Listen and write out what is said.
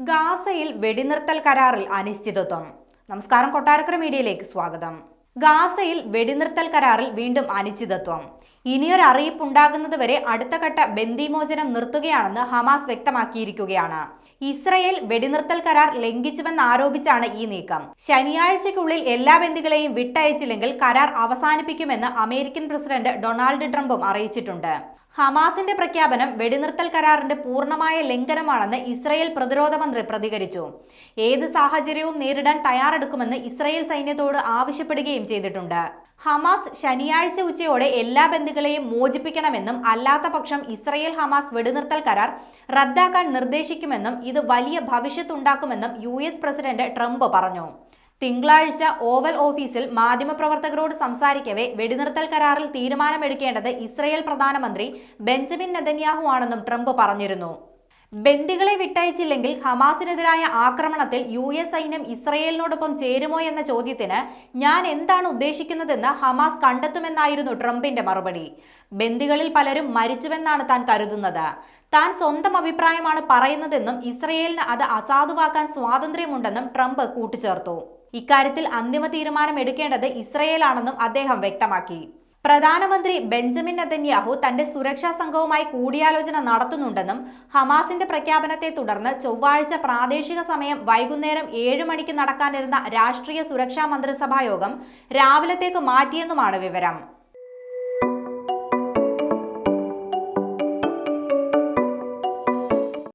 ഗാസയിൽ വെടിനിർത്തൽ കരാറിൽ അനിശ്ചിതത്വം. നമസ്കാരം, കൊട്ടാരക്കര മീഡിയയിലേക്ക് സ്വാഗതം. ഗാസയിൽ വെടിനിർത്തൽ കരാറിൽ വീണ്ടും അനിശ്ചിതത്വം. ഇനിയൊരു അറിയിപ്പുണ്ടാകുന്നതുവരെ അടുത്ത ഘട്ട ബന്ദിമോചനം നിർത്തുകയാണെന്ന് ഹമാസ് വ്യക്തമാക്കിയിരിക്കുകയാണ്. ഇസ്രയേൽ വെടിനിർത്തൽ കരാർ ലംഘിച്ചുവെന്നാരോപിച്ചാണ് ഈ നീക്കം. ശനിയാഴ്ചയ്ക്കുള്ളിൽ എല്ലാ ബന്ദികളെയും വിട്ടയച്ചില്ലെങ്കിൽ കരാർ അവസാനിപ്പിക്കുമെന്ന് അമേരിക്കൻ പ്രസിഡന്റ് ഡൊണാൾഡ് ട്രംപും അറിയിച്ചിട്ടുണ്ട്. ഹമാസിന്റെ പ്രഖ്യാപനം വെടിനിർത്തൽ കരാറിന്റെ പൂർണ്ണമായ ലംഘനമാണെന്ന് ഇസ്രയേൽ പ്രതിരോധ മന്ത്രി പ്രതികരിച്ചു. ഏത് സാഹചര്യവും നേരിടാൻ തയ്യാറെടുക്കുമെന്ന് ഇസ്രയേൽ സൈന്യത്തോട് ആവശ്യപ്പെടുകയും ചെയ്തിട്ടുണ്ട്. ഹമാസ് ശനിയാഴ്ച ഉച്ചയോടെ എല്ലാ ബന്ദികളെയും മോചിപ്പിക്കണമെന്നും അല്ലാത്ത പക്ഷം ഇസ്രയേൽ ഹമാസ് വെടിനിർത്തൽ കരാർ റദ്ദാക്കാൻ നിർദ്ദേശിക്കുമെന്നും ഇത് വലിയ ഭവിഷ്യത്തുണ്ടാക്കുമെന്നും US പ്രസിഡന്റ് ട്രംപ് പറഞ്ഞു. തിങ്കളാഴ്ച ഓവൽ ഓഫീസിൽ മാധ്യമപ്രവർത്തകരോട് സംസാരിക്കവേ വെടിനിർത്തൽ കരാറിൽ തീരുമാനമെടുക്കേണ്ടത് ഇസ്രയേൽ പ്രധാനമന്ത്രി ബെഞ്ചമിൻ നെതന്യാഹു ആണെന്നും ട്രംപ് പറഞ്ഞിരുന്നു. ബന്ദികളെ വിട്ടയച്ചില്ലെങ്കിൽ ഹമാസിനെതിരായ ആക്രമണത്തിൽ US സൈന്യം ഇസ്രയേലിനോടൊപ്പം ചേരുമോ എന്ന ചോദ്യത്തിന് ഞാൻ എന്താണ് ഉദ്ദേശിക്കുന്നതെന്ന് ഹമാസ് കണ്ടെത്തുമെന്നായിരുന്നു ട്രംപിന്റെ മറുപടി. ബന്ദികളിൽ പലരും മരിച്ചുവെന്നാണ് താൻ കരുതുന്നത്. താൻ സ്വന്തം അഭിപ്രായമാണ് പറയുന്നതെന്നും ഇസ്രയേലിന് അത് അസാധുവാക്കാൻ സ്വാതന്ത്ര്യമുണ്ടെന്നും ട്രംപ് കൂട്ടിച്ചേർത്തു. ഇക്കാര്യത്തിൽ അന്തിമ തീരുമാനം എടുക്കേണ്ടത് ഇസ്രയേലാണെന്നും അദ്ദേഹം വ്യക്തമാക്കി. പ്രധാനമന്ത്രി ബെഞ്ചമിൻ നെതന്യാഹു തന്റെ സുരക്ഷാ സംഘവുമായി കൂടിയാലോചന നടത്തുന്നുണ്ടെന്നും ഹമാസിന്റെ പ്രഖ്യാപനത്തെ തുടർന്ന് ചൊവ്വാഴ്ച പ്രാദേശിക സമയം വൈകുന്നേരം 7 മണിക്ക് നടക്കാനിരുന്ന രാഷ്ട്രീയ സുരക്ഷാ മന്ത്രിസഭാ യോഗം രാവിലത്തേക്ക് മാറ്റിയെന്നുമാണ് വിവരം.